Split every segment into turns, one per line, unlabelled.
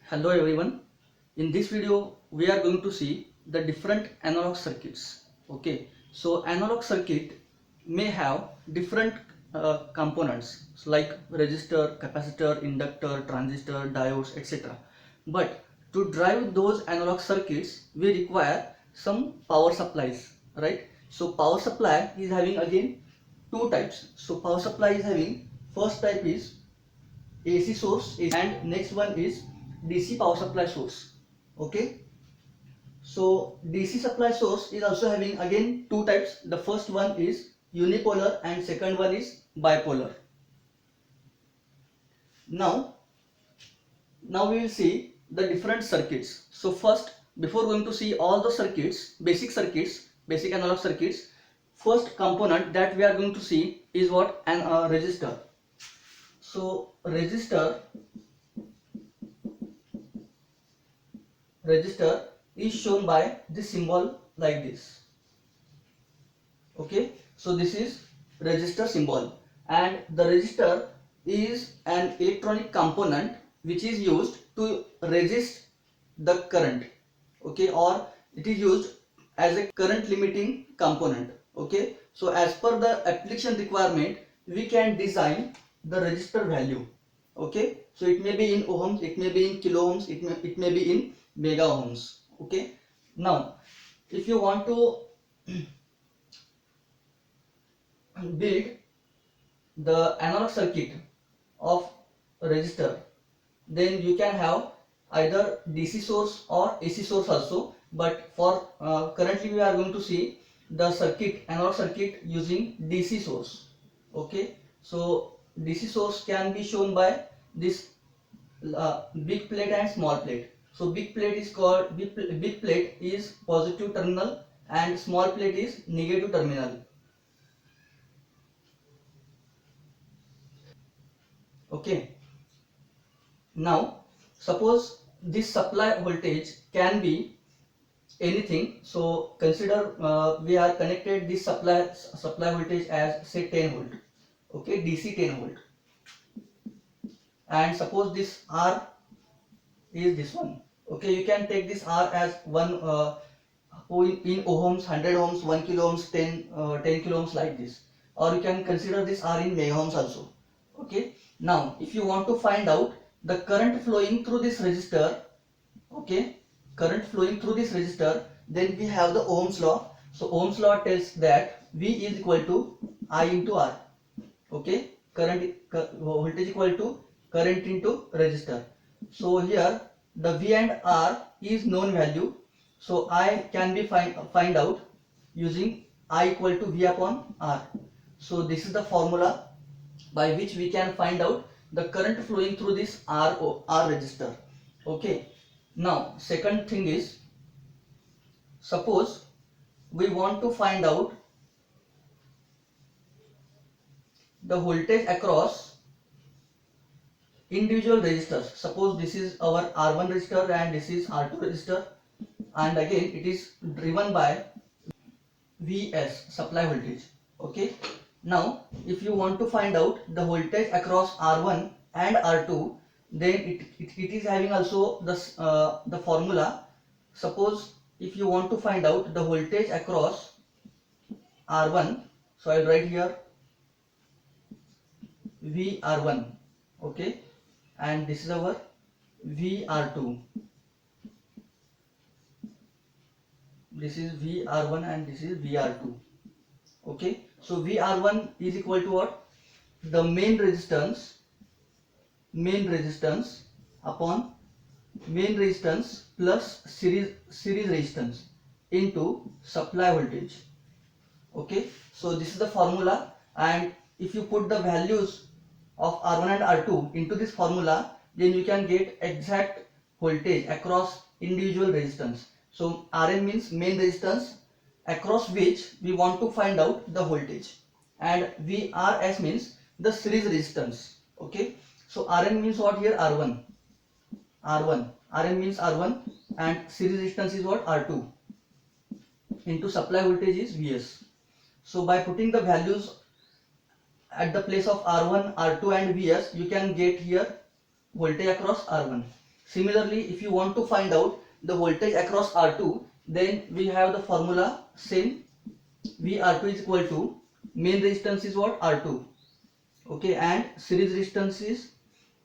Hello everyone. In this video we are going to see the different analog circuits. Okay, so analog circuit may have different components like resistor, capacitor, inductor, transistor, diodes, etc. But to drive those analog circuits we require some power supplies, right? So power supply is having again two types. So power supply is having, first type is AC source and next one is DC power supply source. Okay, so DC supply source is also having again two types. The first one is unipolar and second one is bipolar. Now we will see the different circuits. So first, before going to see all the circuits, basic analog circuits, first component that we are going to see is what? An resistor. So resistor is shown by this symbol like this. Okay, so this is resistor symbol, and the resistor is an electronic component which is used to resist the current. Okay, or it is used as a current limiting component. Okay, so as per the application requirement we can design the resistor value. Okay, so it may be in ohms, it may be in kilo ohms, it may be in mega ohms. Okay, now if you want to build the analog circuit of resistor, then you can have either DC source or AC source also, but for currently we are going to see the analog circuit using DC source. Okay, so DC source can be shown by this big plate and small plate. So big plate is positive terminal and small plate is negative terminal. Okay, now suppose this supply voltage can be anything. So consider we are connected this supply voltage as say 10 volt. Okay, DC 10 volt, and suppose this R is this one. Okay, you can take this R as one in ohms, 100 ohms, 1 kilo ohms, 10 kilo ohms, like this, or you can consider this R in mega ohms also. Okay, now if you want to find out the current flowing through this resistor, okay, current flowing through this resistor, then we have the Ohm's law. So Ohm's law tells that V is equal to I into R. Okay, voltage equal to current into resistor. So here the V and R is known value, so I can be find out using I equal to V upon R. So this is the formula by which we can find out the current flowing through this R resistor. Okay, now second thing is, suppose we want to find out the voltage across individual resistors. Suppose this is our R1 resistor and this is R2 resistor, and again it is driven by Vs, supply voltage. Okay, now if you want to find out the voltage across R1 and R2, then it is having also the formula. Suppose if you want to find out the voltage across R1, so I'll write here VR1. Okay, and this is our VR2. This is VR1 and this is VR2. Okay, so VR1 is equal to what? The main resistance upon main resistance plus series resistance into supply voltage. Okay, so this is the formula, and if you put the values of R1 and R2 into this formula, then you can get exact voltage across individual resistance. So Rn means main resistance across which we want to find out the voltage, and Vrs means the series resistance. Okay, so Rn means what here? R1. Rn means R1, and series resistance is what? R2, into supply voltage is Vs. So by putting the values at the place of R1, R2 and Vs, you can get here voltage across R1. Similarly, if you want to find out the voltage across R2, then we have the formula same. VR2 is equal to main resistance is what? R2. Okay, and series resistance is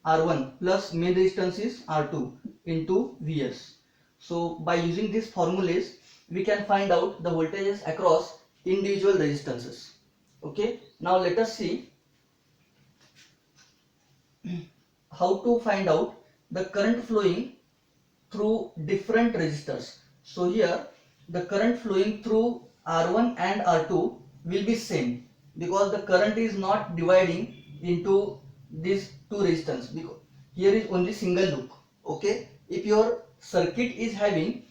R1 plus main resistance is R2 into Vs. So by using these formulas, we can find out the voltages across individual resistances. Okay, now let us see how to find out the current flowing through different resistors. So here the current flowing through R1 and R2 will be same, because the current is not dividing into these two resistors, because here is only single loop. Okay, if your circuit is having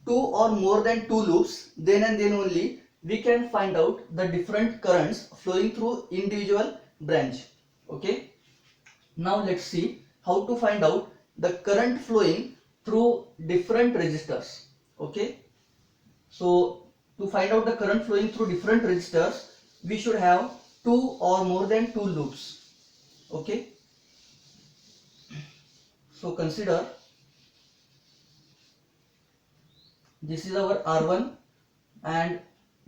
two or more than two loops, then and then only we can find out the different currents flowing through individual branch. Okay, now let's see how to find out the current flowing through different resistors. Okay, so to find out the current flowing through different resistors, we should have two or more than two loops. Okay, so consider this is our R1 and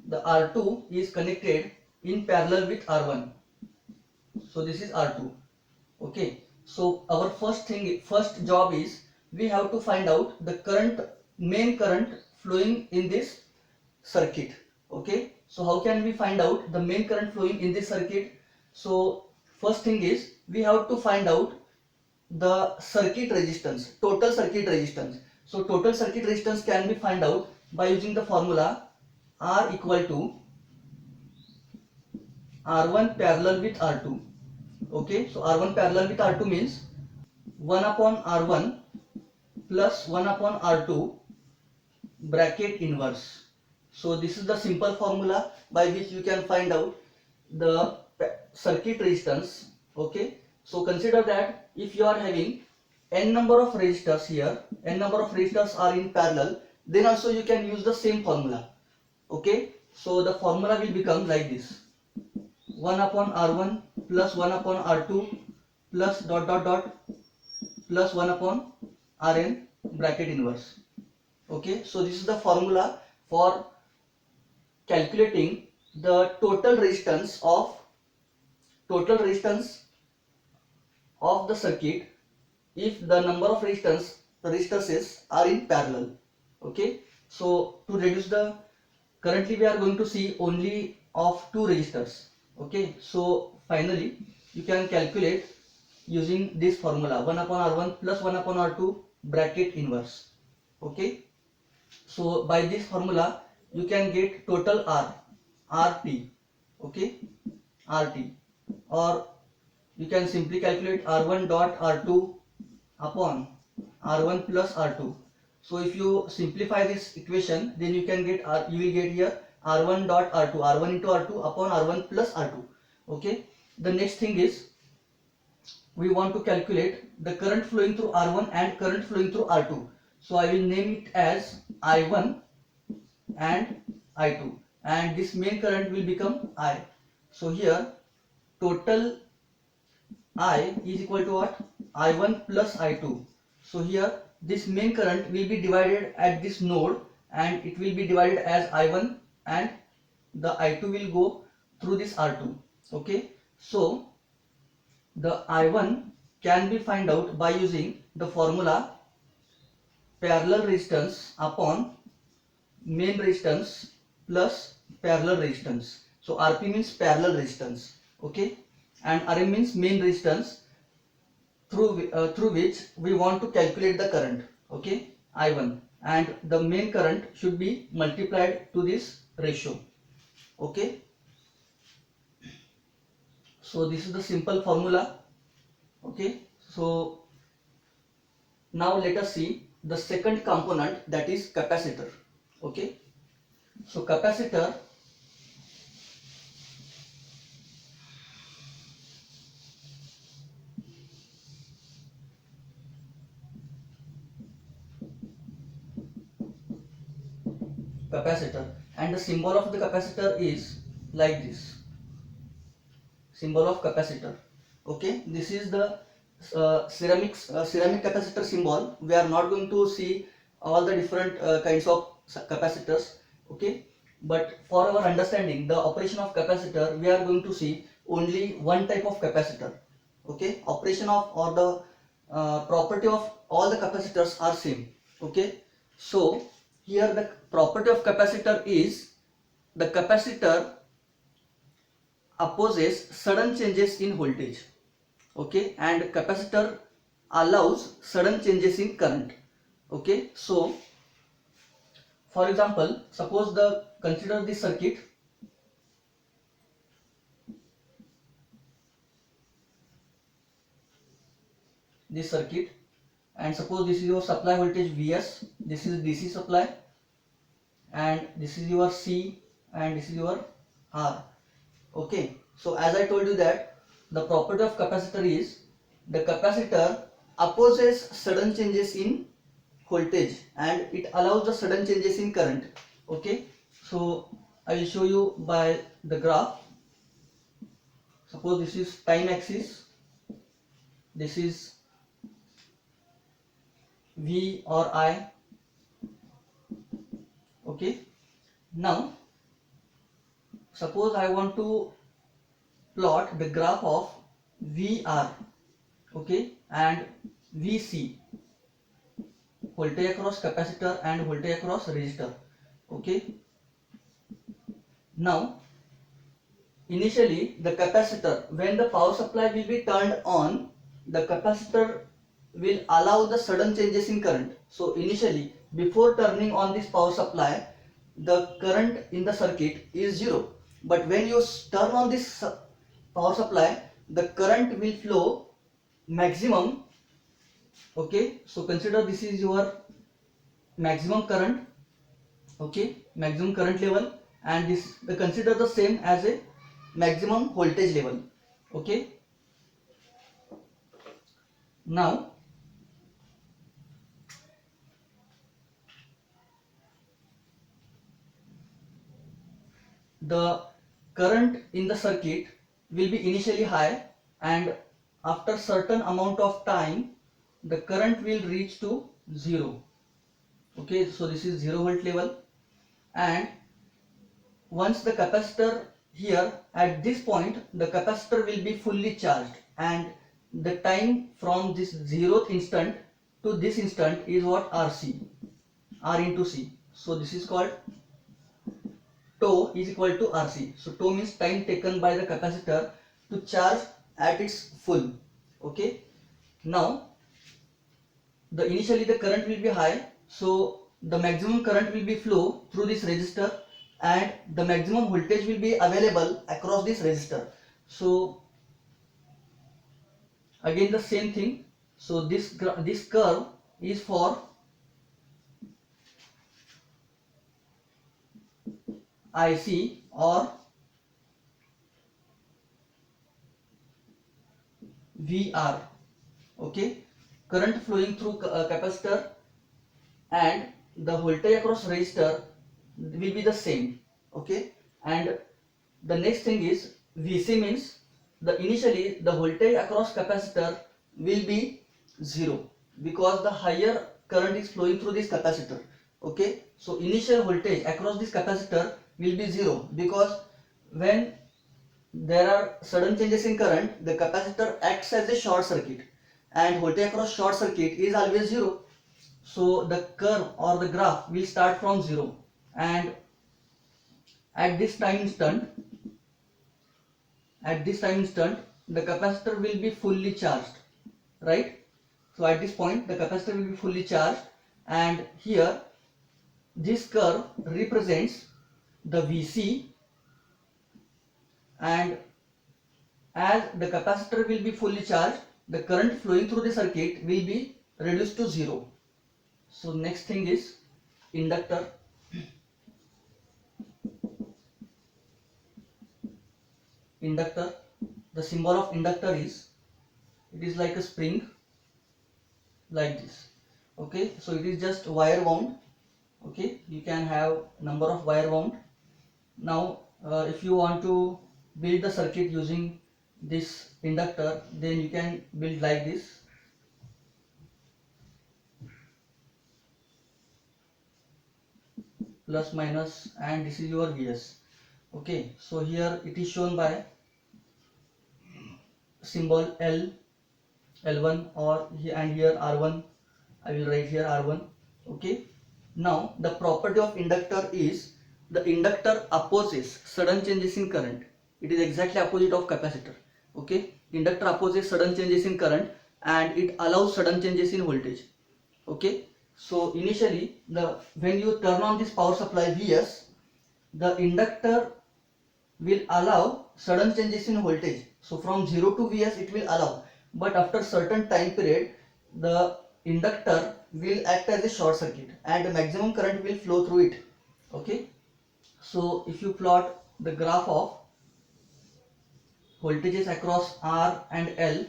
the R2 is connected in parallel with R1. So this is R2. Okay, so our first job is we have to find out the main current flowing in this circuit. Okay, so how can we find out the main current flowing in this circuit? So first thing is we have to find out the circuit resistance, total circuit resistance. So total circuit resistance can be find out by using the formula R equal to R1 parallel with R2. Okay, so R1 parallel with R2 means 1 upon R1 plus 1 upon R2 bracket inverse. So this is the simple formula by which you can find out the circuit resistance. Okay, so consider that if you are having n number of resistors here, n number of resistors are in parallel, then also you can use the same formula. Okay, so the formula will become like this: 1 upon R1 plus 1 upon R2 plus dot dot dot plus 1 upon Rn bracket inverse. Okay, so this is the formula for calculating the total resistance of the circuit if the number of resistances are in parallel. Okay, so to reduce the, currently we are going to see only of two resistors. Okay, so finally you can calculate using this formula 1 upon R1 plus 1 upon R2 bracket inverse. Okay, so by this formula you can get total RT. Okay, RT, or you can simply calculate R1 dot R2 upon R1 plus R2. So if you simplify this equation, then you can get you will get here R1 dot R2, R1 into R2 upon R1 plus R2. Okay, the next thing is we want to calculate the current flowing through R1 and current flowing through R2. So I will name it as I1 and I2, and this main current will become I. So here total I is equal to what? I1 plus I2. So here this main current will be divided at this node, and it will be divided as I1, and the I2 will go through this R2. Okay, so the I1 can be find out by using the formula parallel resistance upon main resistance plus parallel resistance. So RP means parallel resistance. Okay, and RM means main resistance through which we want to calculate the current. Okay, I1, and the main current should be multiplied to this ratio. Okay, so this is the simple formula. Okay, so now let us see the second component, that is capacitor. Okay, so capacitor and the symbol of the capacitor is like this, symbol of capacitor. Okay, this is the ceramic capacitor symbol, we are not going to see all the different kinds of capacitors. Okay, but for our understanding the operation of capacitor, we are going to see only one type of capacitor. Okay, operation of or the property of all the capacitors are same. Okay, so here the property of capacitor is the capacitor opposes sudden changes in voltage. Okay, and capacitor allows sudden changes in current. Okay, so for example, suppose the consider this circuit. This circuit, and suppose this is your supply voltage Vs, this is DC supply, and this is your C, and this is your R. Okay, so as I told you that the property of capacitor is the capacitor opposes sudden changes in voltage and it allows the sudden changes in current. Okay, so I will show you by the graph. Suppose this is time axis, this is V or I. Okay, now suppose I want to plot the graph of VR, okay, and VC, voltage across capacitor and voltage across resistor. Okay, now initially the capacitor, when the power supply will be turned on, the capacitor will allow the sudden changes in current. So initially before turning on this power supply, the current in the circuit is 0, but when you turn on this power supply, the current will flow maximum. Okay, so consider this is your maximum current. Okay, maximum current level, and this the consider the same as a maximum voltage level. Okay, now the current in the circuit will be initially high, and after certain amount of time the current will reach to 0. Okay, so this is 0 volt level, and once the capacitor here at this point, the capacitor will be fully charged, and the time from this 0th instant to this instant is what? RC, R into C. So this is called tau is equal to RC. So tau means time taken by the capacitor to charge at its full. Okay, now the initially the current will be high, so the maximum current will be flow through this resistor, and the maximum voltage will be available across this resistor. So again the same thing. So this curve is for IC or VR. Okay, current flowing through capacitor and the voltage across resistor will be the same. Okay, and the next thing is VC, means the initially the voltage across capacitor will be 0 because the higher current is flowing through this capacitor. Okay, so initial voltage across this capacitor will be 0 because when there are sudden changes in current, the capacitor acts as a short circuit, and voltage across short circuit is always 0. So the curve or the graph will start from 0, and at this time instant the capacitor will be fully charged, right? So at this point the capacitor will be fully charged, and here this curve represents the VC, and as the capacitor will be fully charged, the current flowing through the circuit will be reduced to 0. So next thing is inductor. Inductor, the symbol of inductor is, it is like a spring like this. Okay, so it is just wire wound. Okay, you can have number of wire wound. Now if you want to build the circuit using this inductor, then you can build like this. Plus minus, and this is your Vs. Okay, so here it is shown by symbol L, L1, or here, and here R1. I will write here R1. Okay. Now the property of inductor is the inductor opposes sudden changes in current. It is exactly opposite of capacitor. Okay. Inductor opposes sudden changes in current and it allows sudden changes in voltage. Okay. So initially when you turn on this power supply Vs, the inductor will allow sudden changes in voltage. So from 0 to Vs it will allow, but after certain time period the inductor will act as a short circuit and maximum current will flow through it. Okay, so if you plot the graph of voltages across R and L,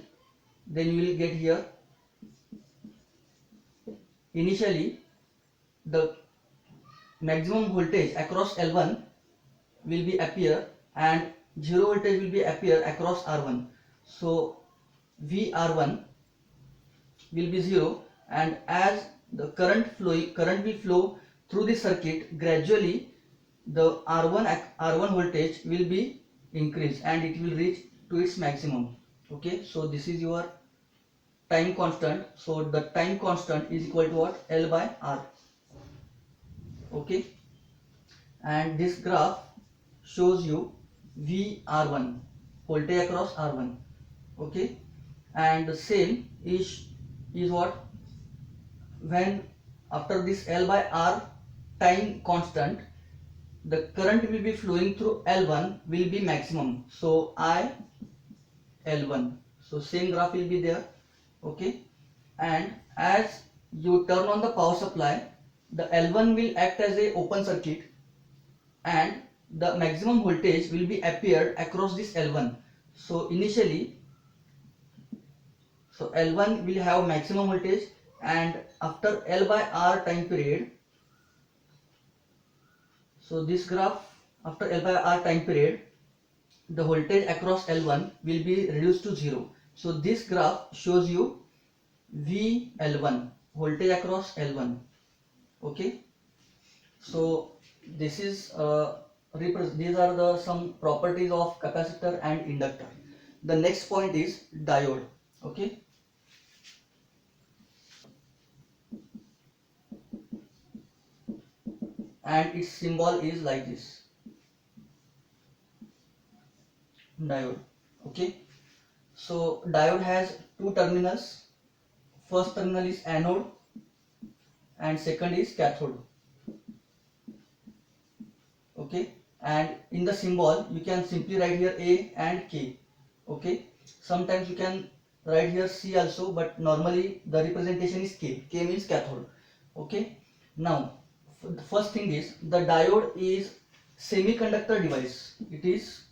then you will get here initially the maximum voltage across L1 will be appear and zero voltage will be appear across R1. So VR1 will be 0, and as the current will flow through the circuit, gradually the R1 voltage will be increased and it will reach to its maximum. Okay, so this is your time constant. So the time constant is equal to what? L by R. Okay, and this graph shows you VR1, voltage across R1. Okay, and the same is what, when after this L by R time constant, the current will be flowing through L1 will be maximum. So I L1. So same graph will be there. Okay, and as you turn on the power supply, the L1 will act as a open circuit and the maximum voltage will be appeared across this L1. So initially, so L1 will have maximum voltage, and after L by R time period, so this graph, after L by R time period, the voltage across L1 will be reduced to 0. So this graph shows you VL1, voltage across L1. Okay, so this is these are the some properties of capacitor and inductor. The next point is diode. Okay, and its symbol is like this, diode. Okay, so diode has two terminals. First terminal is anode and second is cathode. Okay, and in the symbol you can simply write here A and K. Okay, sometimes you can write here C also, but normally the representation is K. K means cathode. Okay, now the first thing is the diode is semiconductor device. It is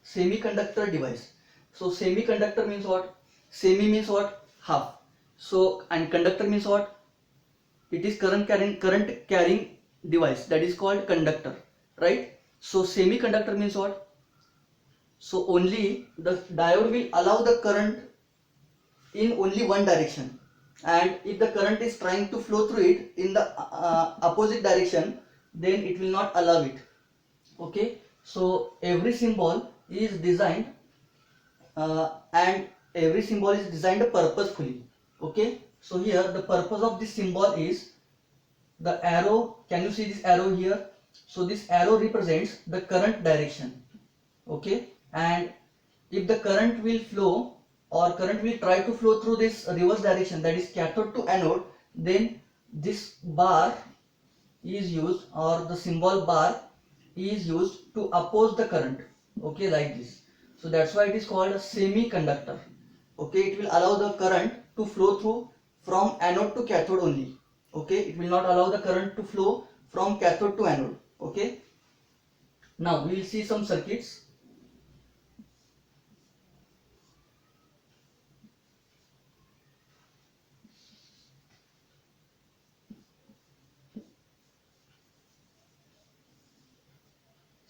semiconductor device. So semiconductor means what? Semi means what? Half. So and conductor means what? It is current carrying device, that is called conductor, right? So semiconductor means what? So only the diode will allow the current in only one direction, and if the current is trying to flow through it in the opposite direction, then it will not allow it. Okay, so every symbol is designed and every symbol is designed purposefully. Okay, so here the purpose of this symbol is the arrow. Can you see this arrow here? So this arrow represents the current direction. Okay, and if the current will flow or current will try to flow through this reverse direction, that is cathode to anode, then this bar is used, or the symbol bar is used to oppose the current. Okay, like this. So that's why it is called a semiconductor. Okay, it will allow the current to flow through from anode to cathode only. Okay, it will not allow the current to flow from cathode to anode. Okay, now we will see some circuits.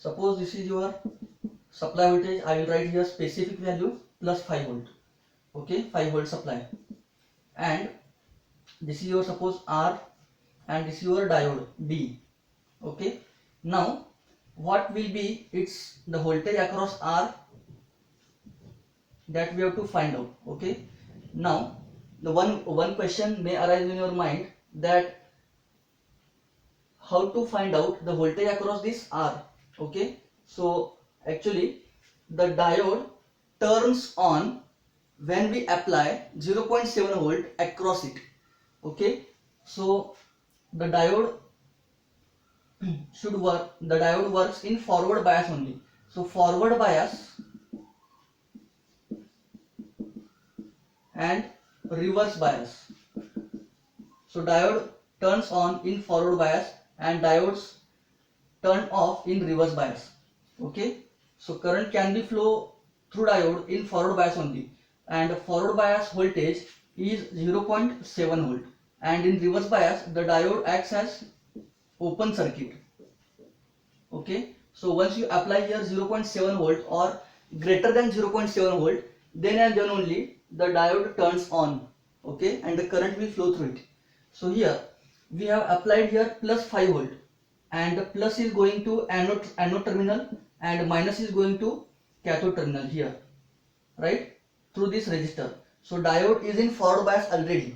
Suppose this is your supply voltage. I will write here specific value plus 5 volt. Okay, 5 volt supply, and this is your suppose R, and this is your diode D. Okay, now what will be its the voltage across R, that we have to find out. Okay, now the one question may arise in your mind, that how to find out the voltage across this R. Okay, so actually the diode turns on when we apply 0.7 volt across it. Okay, so the diode the diode works in forward bias only. So forward bias and reverse bias. So diode turns on in forward bias and diodes turn off in reverse bias. Okay, so current can be flow through diode in forward bias only, and forward bias voltage is 0.7 volt, and in reverse bias the diode acts as open circuit. Okay, so once you apply here 0.7 volt or greater than 0.7 volt, then and then only the diode turns on. Okay, and the current will flow through it. So here we have applied here plus 5 volt, and the plus is going to anode terminal and minus is going to cathode terminal here, right, through this resistor. So diode is in forward bias already.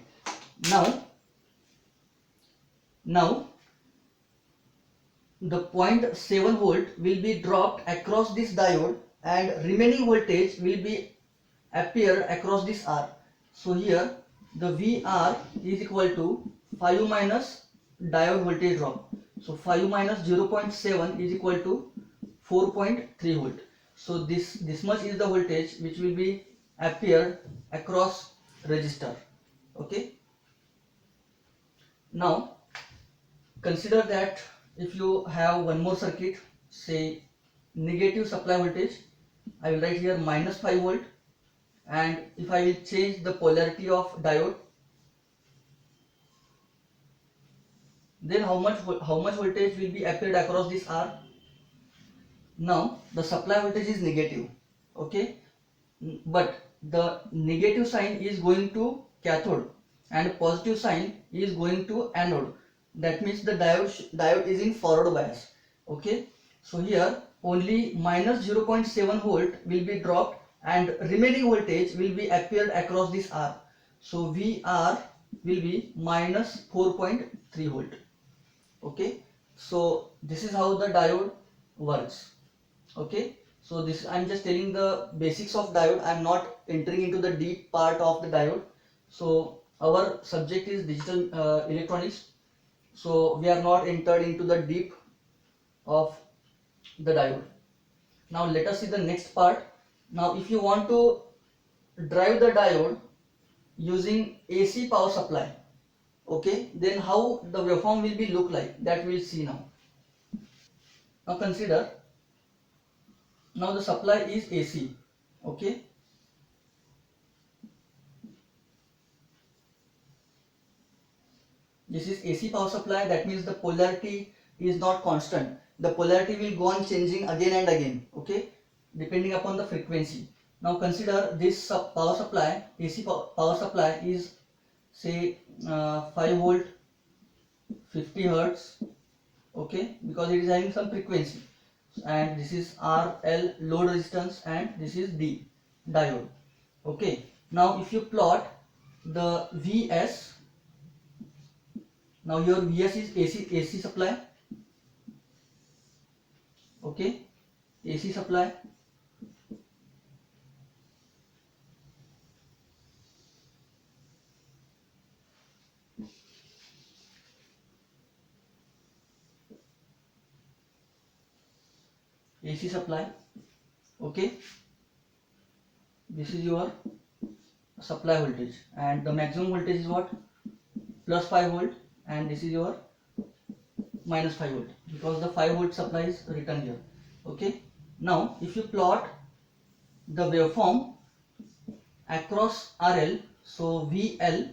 Now the 0.7 volt will be dropped across this diode, and remaining voltage will be appeared across this R. So here the VR is equal to 5 minus diode voltage drop. So 5 minus 0.7 is equal to 4.3 volt. So this much is the voltage which will be appeared across resistor. Okay, now consider that if you have one more circuit, say negative supply voltage, I will write here minus 5 volt, and if I will change the polarity of diode, then how much voltage will be appeared across this R? Now the supply voltage is negative. Okay, but the negative sign is going to cathode and positive sign is going to anode. That means the diode is in forward bias. Okay, so here only minus 0.7 volt will be dropped and remaining voltage will be appeared across this R. So VR will be minus 4.3 volt. Okay, so this is how the diode works. Okay, so this I'm just telling the basics of diode. I'm not entering into the deep part of the diode. So our subject is digital electronics, so we are not entered into the deep of the diode. Now let us see the next part. Now if you want to drive the diode using AC power supply, okay, then how the waveform will be look like, that we'll see now. Now consider, now the supply is AC. Okay, this is AC power supply. That means the polarity is not constant. The polarity will go on changing again and again. Okay, depending upon the frequency. Now consider this power supply, AC power supply is say 5 volt, 50 hertz. Okay, because it is having some frequency, and this is RL load resistance, and this is D diode. Okay, now if you plot the VS, now your VS is AC supply. Okay, AC supply. AC supply. Okay, this is your supply voltage, and the maximum voltage is what? Plus 5 volt, and this is your minus 5 volt, because the 5 volt supply is written here. Okay, now if you plot the waveform across RL, so VL,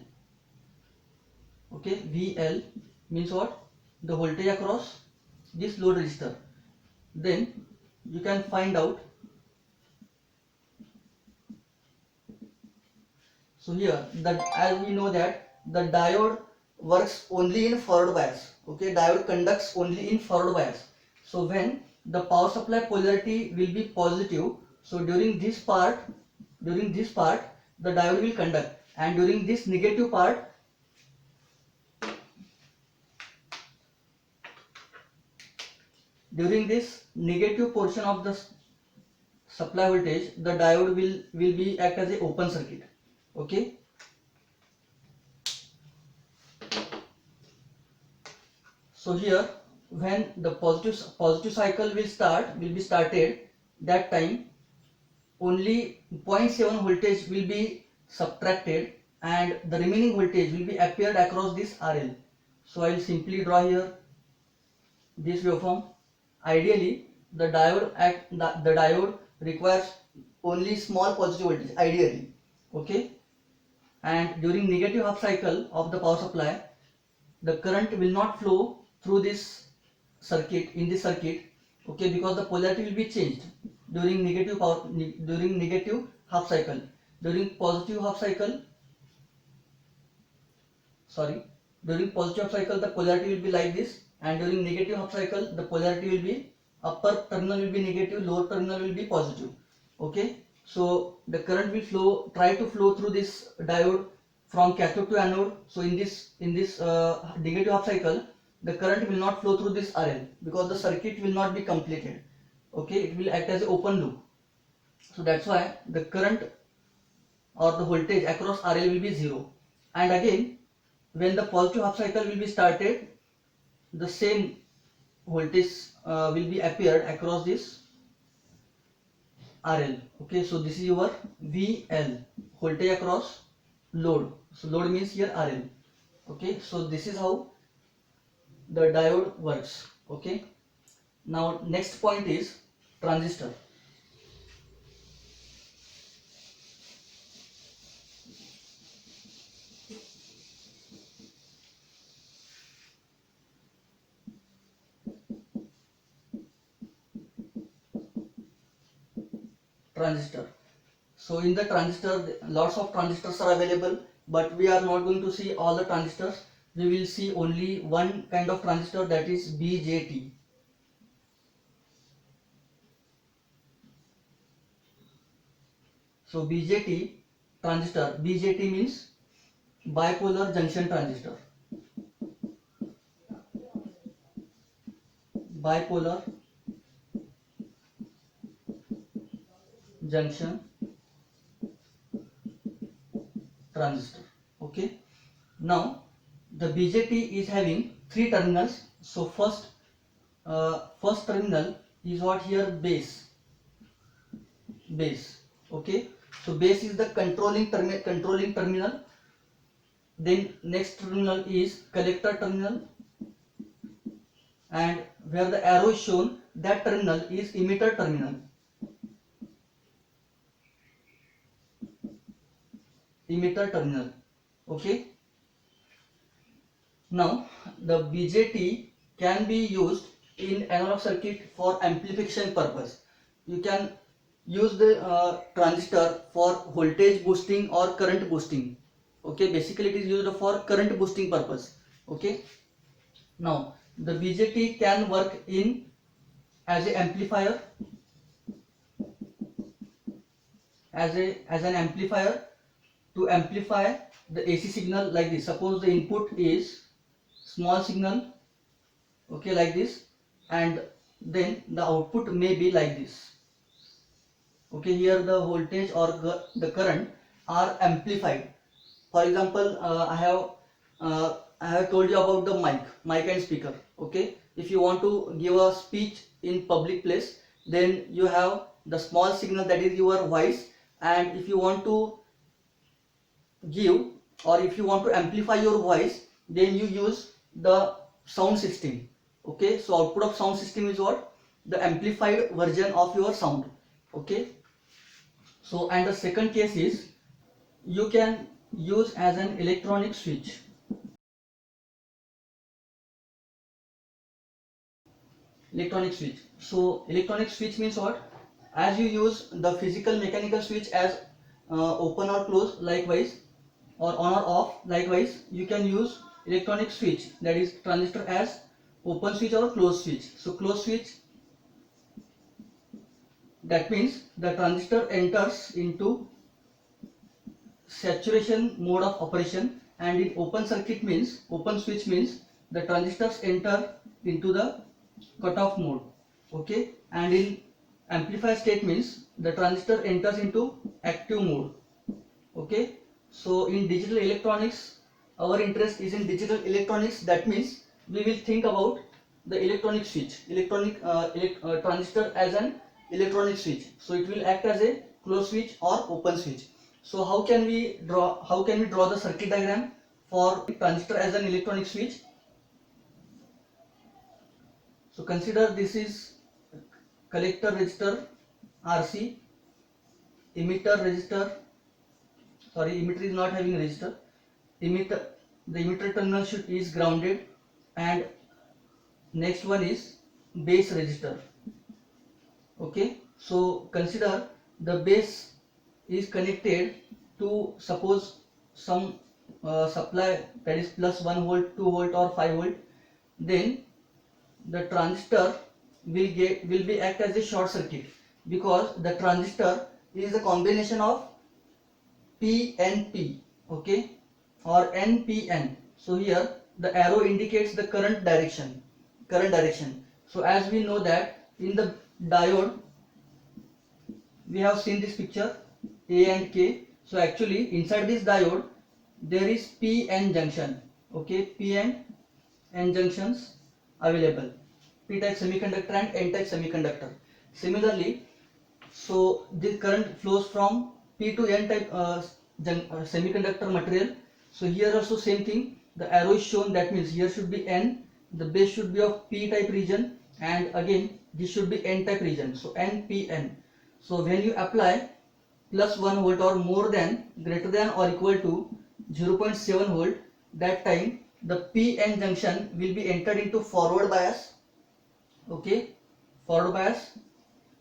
okay, VL means what? The voltage across this load resistor. Then you can find out. So here, as we know that the diode works only in forward bias. Okay, diode conducts only in forward bias. So when the power supply polarity will be positive, so during this part, the diode will conduct, and during this negative part, during this negative portion of the supply voltage, the diode will be act as a open circuit. Okay. So here, when the positive cycle will be started, that time only zero point 0.7 voltage will be subtracted and the remaining voltage will be appeared across this RL. So I will simply draw here this waveform. Ideally, the diode requires only small positive voltage. Ideally, okay. And during negative half cycle of the power supply, the current will not flow through this circuit in this circuit, okay, because the polarity will be changed during negative half cycle. During positive half cycle, sorry, during positive half cycle the polarity will be like this, and during negative half cycle the polarity will be upper terminal will be negative, lower terminal will be positive. Okay, so the current will try to flow through this diode from cathode to anode. So in this negative half cycle, the current will not flow through this RL because the circuit will not be completed. Okay, it will act as an open loop. So that's why the current or the voltage across RL will be zero. And again, when the positive half cycle will be started, the same voltage will be appeared across this RL. Okay, so this is your VL, voltage across load. So load means here RL. Okay, so this is how the diode works. Okay, now next point is transistor. Transistor. So in the transistor, lots of transistors are available, but we are not going to see all the transistors. We will see only one kind of transistor, that is BJT. So BJT transistor, BJT means bipolar junction transistor. Bipolar junction transistor. Okay. Now the BJT is having three terminals. So first terminal is what here, base. Okay. So base is the controlling terminal. Then next terminal is collector terminal, and where the arrow is shown, that terminal is emitter terminal. Emitter terminal. Okay. Now the BJT can be used in analog circuit for amplification purpose. You can use the transistor for voltage boosting or current boosting. Okay, basically it is used for current boosting purpose. Okay. Now the BJT can work in as an amplifier, as an amplifier to amplify the AC signal like this. Suppose the input is small signal, okay, like this, and then the output may be like this. Okay, here the voltage or the current are amplified. For example, I have told you about the mic and speaker. Okay, if you want to give a speech in public place, then you have the small signal, that is your voice, and if you want to give, or if you want to amplify your voice, then you use the sound system. Okay, so output of sound system is what? The amplified version of your sound. Okay, so and the second case is you can use as an electronic switch. electronic switch. So electronic switch means what? As you use the physical mechanical switch as open or close, likewise, or on or off, likewise you can use electronic switch, that is transistor, as open switch or closed switch. So closed switch, that means the transistor enters into saturation mode of operation, and in open circuit means, open switch means the transistors enter into the cutoff mode. Okay, and in amplifier state means the transistor enters into active mode. Okay, so in digital electronics, our interest is in digital electronics, that means we will think about the electronic switch, transistor as an electronic switch. So it will act as a closed switch or open switch. So how can we draw the circuit diagram for transistor as an electronic switch? So consider this is collector resistor RC, emitter resistor, sorry, emitter is not having resistor, emitter, the emitter terminal is grounded, and next one is base resistor. Okay, so consider the base is connected to, suppose, some supply, that is plus 1 volt, 2 volt or 5 volt. Then the transistor will be act as a short circuit, because the transistor is a combination of PNP, okay, or NPN. So here the arrow indicates the current direction. So as we know that in the diode, we have seen this picture A and K. So actually inside this diode there is PN junction. Okay, P and N junctions available, P-type semiconductor and N-type semiconductor. Similarly, so this current flows from P to N-type semiconductor material. So here also same thing, the arrow is shown, that means here should be N, the base should be of P-type region, and again this should be N-type region, so NPN. So when you apply plus 1 volt or more than, greater than or equal to 0.7 volt, that time the PN junction will be entered into forward bias. Okay, forward bias,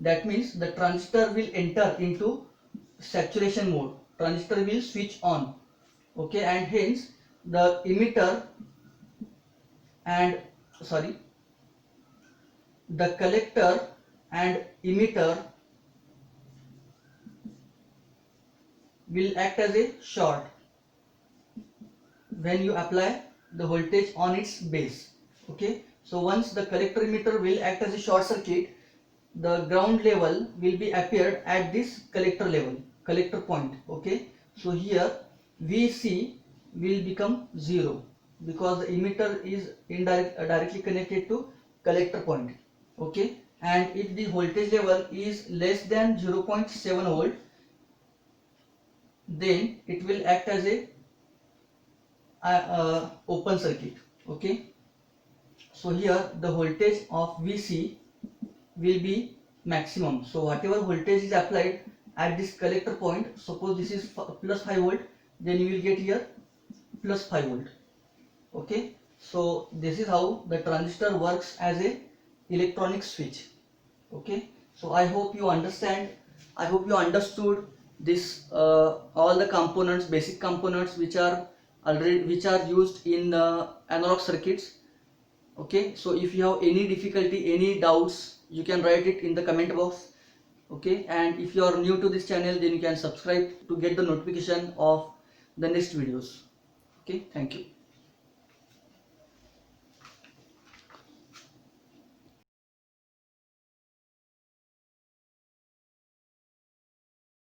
that means the transistor will enter into saturation mode, transistor will switch on. Okay, and hence the emitter and the collector and emitter will act as a short when you apply the voltage on its base. Okay, so once the collector emitter will act as a short circuit, the ground level will be appeared at this collector point. Okay, so here Vc will become 0, because the emitter is directly connected to collector point. Okay, and if the voltage level is less than 0.7 volt, then it will act as a open circuit. Okay, so here the voltage of Vc will be maximum. So whatever voltage is applied at this collector point, suppose this is plus 5 volt, then you will get here plus 5 volt. Okay, so this is how the transistor works as a electronic switch. Okay, so I hope you understood this all the components, basic components which are used in analog circuits. Okay, so if you have any difficulty, any doubts, you can write it in the comment box. Okay, and if you are new to this channel, then you can subscribe to get the notification of the next videos. Okay, thank you.